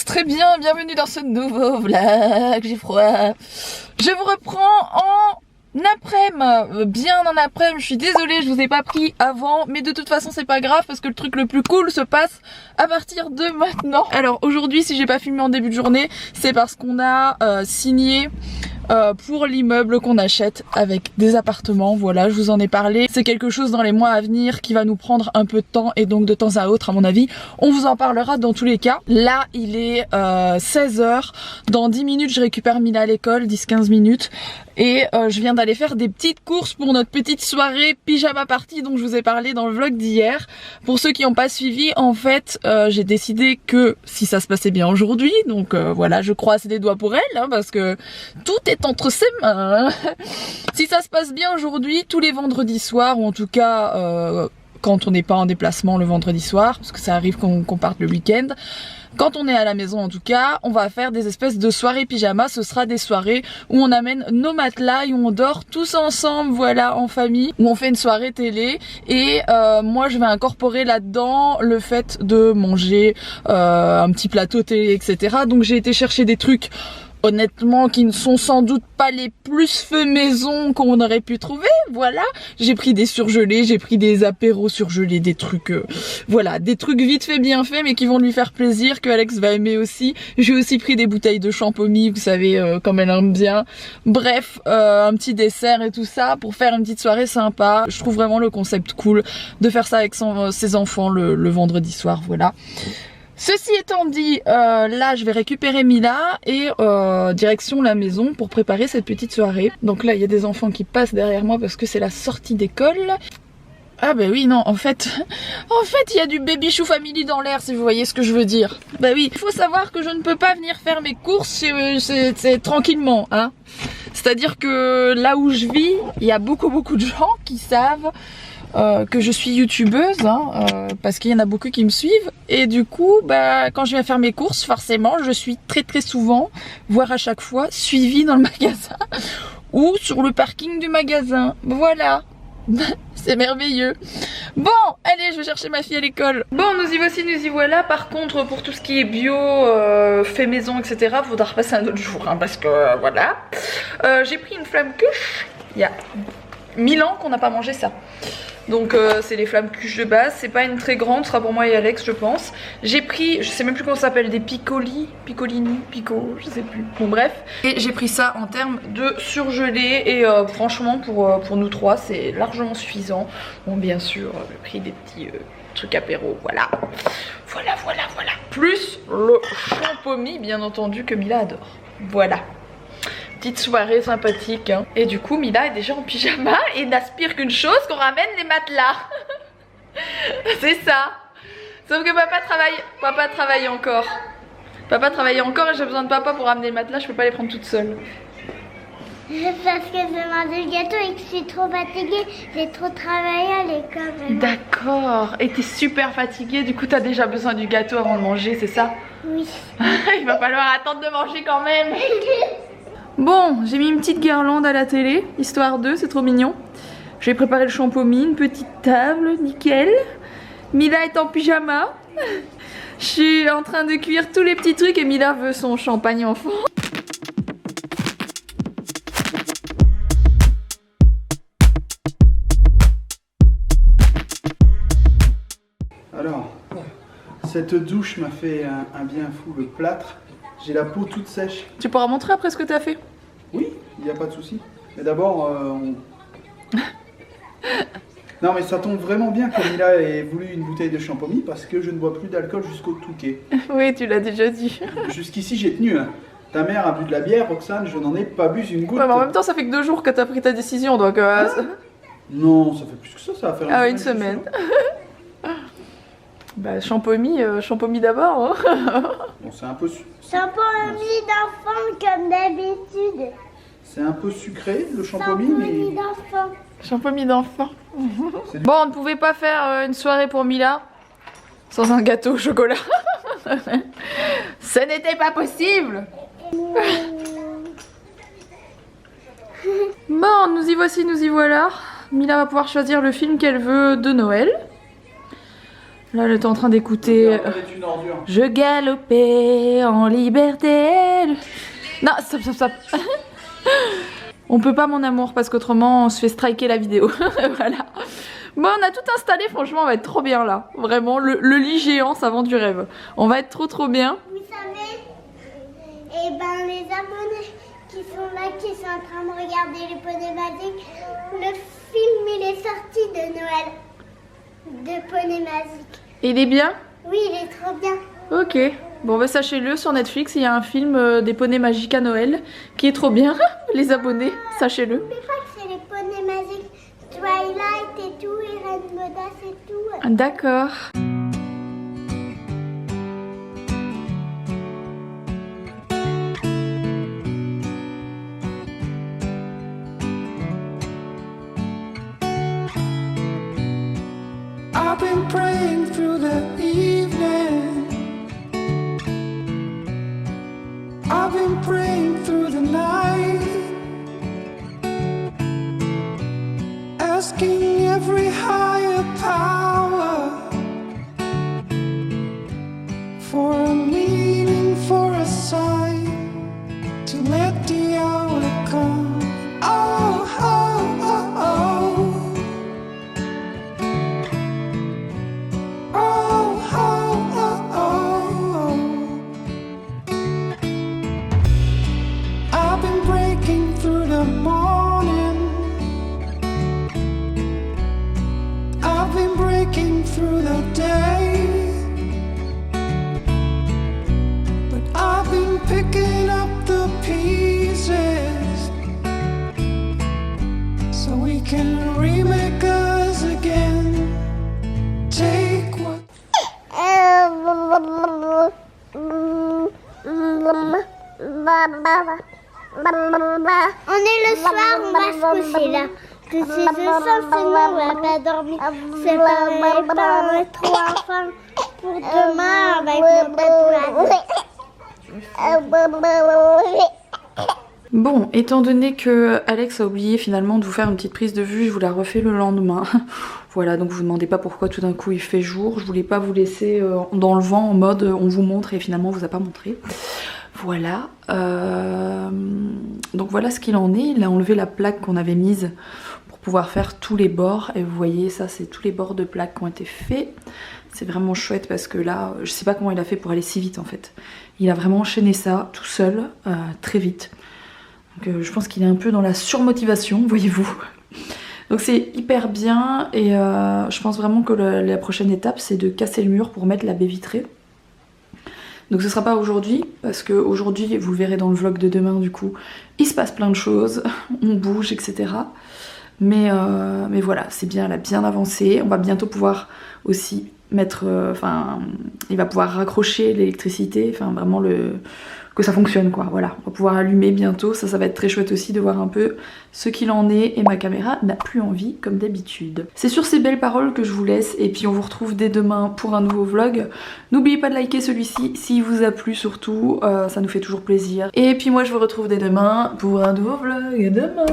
Très bien, bienvenue dans ce nouveau vlog, j'ai froid. Je vous reprends en après-midi, bien en après-midi, je suis désolée, je vous ai pas pris avant, mais de toute façon c'est pas grave parce que le truc le plus cool se passe à partir de maintenant. Alors aujourd'hui, si j'ai pas filmé en début de journée, c'est parce qu'on a signé pour l'immeuble qu'on achète avec des appartements. Voilà, je vous en ai parlé. C'est quelque chose dans les mois à venir qui va nous prendre un peu de temps et donc de temps à autre, à mon avis, on vous en parlera dans tous les cas. Là, il est 16 h. Dans 10 minutes, je récupère Mila à l'école, 10-15 minutes. Et je viens d'aller faire des petites courses pour notre petite soirée pyjama party dont je vous ai parlé dans le vlog d'hier. Pour ceux qui n'ont pas suivi, en fait, j'ai décidé que si ça se passait bien aujourd'hui, donc voilà, je croise les doigts pour elle, hein, parce que tout est entre ses mains. Si ça se passe bien aujourd'hui, tous les vendredis soirs, ou en tout cas quand on n'est pas en déplacement le vendredi soir, parce que ça arrive qu'on parte le week-end, quand on est à la maison en tout cas, on va faire des espèces de soirées pyjama. Ce sera des soirées où on amène nos matelas et où on dort tous ensemble, voilà, en famille, où on fait une soirée télé. Et moi je vais incorporer là-dedans le fait de manger un petit plateau télé, etc. Donc j'ai été chercher des trucs honnêtement qui ne sont sans doute pas les plus faits maison qu'on aurait pu trouver, voilà. J'ai pris des surgelés, j'ai pris des apéros surgelés, des trucs, voilà, des trucs vite fait bien faits mais qui vont lui faire plaisir, que Alex va aimer aussi. J'ai aussi pris des bouteilles de champomy, vous savez, comme elle aime bien. Bref, un petit dessert et tout ça pour faire une petite soirée sympa. Je trouve vraiment le concept cool de faire ça avec ses enfants le vendredi soir, voilà. Ceci étant dit, là je vais récupérer Mila et direction la maison pour préparer cette petite soirée. Donc là il y a des enfants qui passent derrière moi parce que c'est la sortie d'école. Ah bah oui, non, en fait il y a du baby chou family dans l'air, si vous voyez ce que je veux dire. Bah oui, il faut savoir que je ne peux pas venir faire mes courses c'est tranquillement, hein. C'est-à-dire que là où je vis, il y a beaucoup de gens qui savent que je suis youtubeuse, hein, parce qu'il y en a beaucoup qui me suivent, et du coup bah quand je viens faire mes courses, forcément je suis très souvent, voire à chaque fois, suivie dans le magasin ou sur le parking du magasin, voilà. C'est merveilleux. Bon, allez, je vais chercher ma fille à l'école. Bon, nous y voici, nous y voilà. Par contre, pour tout ce qui est bio, fait maison, etc., faudra repasser un autre jour, hein, parce que voilà. J'ai pris une flamme cuche. Il y a 1000 ans qu'on n'a pas mangé ça. Donc c'est les flammes cuches de base, c'est pas une très grande, ce sera pour moi et Alex je pense. J'ai pris, je sais même plus comment ça s'appelle, des picolini, je sais plus, bon bref. Et j'ai pris ça en termes de surgelé et franchement pour nous trois c'est largement suffisant. Bon bien sûr, le prix des petits trucs apéro, voilà. Voilà. Plus le champomy bien entendu que Mila adore, voilà. Petite soirée sympathique, hein. Et du coup Mila est déjà en pyjama et n'aspire qu'une chose, qu'on ramène les matelas. C'est ça. Sauf que papa travaille encore. Papa travaille encore et j'ai besoin de papa pour ramener les matelas, je peux pas les prendre toute seule. Parce que j'ai mangé le gâteau et que je suis trop fatiguée, j'ai trop travaillé à l'école. D'accord, et t'es super fatiguée, du coup t'as déjà besoin du gâteau avant de manger, c'est ça? Oui. Il va falloir attendre de manger quand même. Bon, j'ai mis une petite guirlande à la télé, histoire de, c'est trop mignon. J'ai préparé le champomy, une petite table, nickel. Mila est en pyjama. Je suis en train de cuire tous les petits trucs et Mila veut son champagne enfant. Alors, cette douche m'a fait un bien fou, le plâtre. J'ai la peau toute sèche. Tu pourras montrer après ce que t'as fait? Oui, il n'y a pas de souci. Mais d'abord, non mais ça tombe vraiment bien que Mila ait voulu une bouteille de champomy parce que je ne bois plus d'alcool jusqu'au touquet. Oui, tu l'as déjà dit. Jusqu'ici j'ai tenu. Hein. Ta mère a bu de la bière, Roxane, je n'en ai pas bu une goutte. Ouais, mais en même temps, ça fait que 2 jours que t'as pris ta décision, donc... Non, ça fait plus que ça va faire ah, une semaine. Bah, champomy d'abord. Hein. Bon, c'est un peu... Champomy d'enfant comme d'habitude. C'est un peu sucré, le champomy, Champomy mais... d'enfant. Champomy d'enfant. Bon, on ne pouvait pas faire une soirée pour Mila sans un gâteau au chocolat. Ce n'était pas possible. Bon, nous y voici, nous y voilà. Mila va pouvoir choisir le film qu'elle veut de Noël. Là, elle était en train d'écouter. Une ordure. Je galopais en liberté. Non, stop, stop, stop. On peut pas, mon amour, parce qu'autrement, on se fait striker la vidéo. Voilà. Bon, on a tout installé, franchement, on va être trop bien là. Vraiment, le lit géant, ça vend du rêve. On va être trop bien. Vous savez, et ben les abonnés qui sont là, qui sont en train de regarder les poneys magiques, le film il est sorti de Noël, de Poneys magiques. Il est bien? Oui, il est trop bien. Ok. Bon, bah sachez-le, sur Netflix, il y a un film des poneys magiques à Noël qui est trop bien. Les abonnés, sachez-le. N'oubliez pas que c'est les poneys magiques Twilight et tout, et Reine Modasse et tout. D'accord. I've been praying through the evening. I've been praying through the night, asking every higher power for a meaning, for a sign, to let the hour come. Oh, oh, oh, oh. Oh, oh, oh, oh. I've been breaking through the morning. I've been breaking through the day. But I've been picking up the pieces so we can remake us again. Take what On est le soir, on va se coucher là. Que si je sens, sinon on va pas dormir. C'est pareil, pas on est trop en forme pour demain avec nos tatouages. Bon, étant donné que Alex a oublié finalement de vous faire une petite prise de vue, je vous la refais le lendemain. Voilà, donc vous demandez pas pourquoi tout d'un coup il fait jour. Je voulais pas vous laisser dans le vent en mode on vous montre et finalement on vous a pas montré. Voilà. Donc voilà ce qu'il en est. Il a enlevé la plaque qu'on avait mise pour pouvoir faire tous les bords. Et vous voyez, ça c'est tous les bords de plaque qui ont été faits. C'est vraiment chouette parce que là, je sais pas comment il a fait pour aller si vite en fait. Il a vraiment enchaîné ça tout seul, très vite. Donc je pense qu'il est un peu dans la surmotivation, voyez-vous. Donc c'est hyper bien et je pense vraiment que la prochaine étape c'est de casser le mur pour mettre la baie vitrée. Donc ce sera pas aujourd'hui parce que aujourd'hui, vous le verrez dans le vlog de demain du coup, il se passe plein de choses, on bouge etc. Mais voilà, c'est bien, elle a bien avancé. On va bientôt pouvoir aussi mettre, il va pouvoir raccrocher l'électricité, enfin vraiment que ça fonctionne quoi, voilà. On va pouvoir allumer bientôt, ça va être très chouette aussi de voir un peu ce qu'il en est et ma caméra n'a plus envie comme d'habitude. C'est sur ces belles paroles que je vous laisse et puis on vous retrouve dès demain pour un nouveau vlog. N'oubliez pas de liker celui-ci s'il vous a plu surtout, ça nous fait toujours plaisir. Et puis moi je vous retrouve dès demain pour un nouveau vlog, à demain.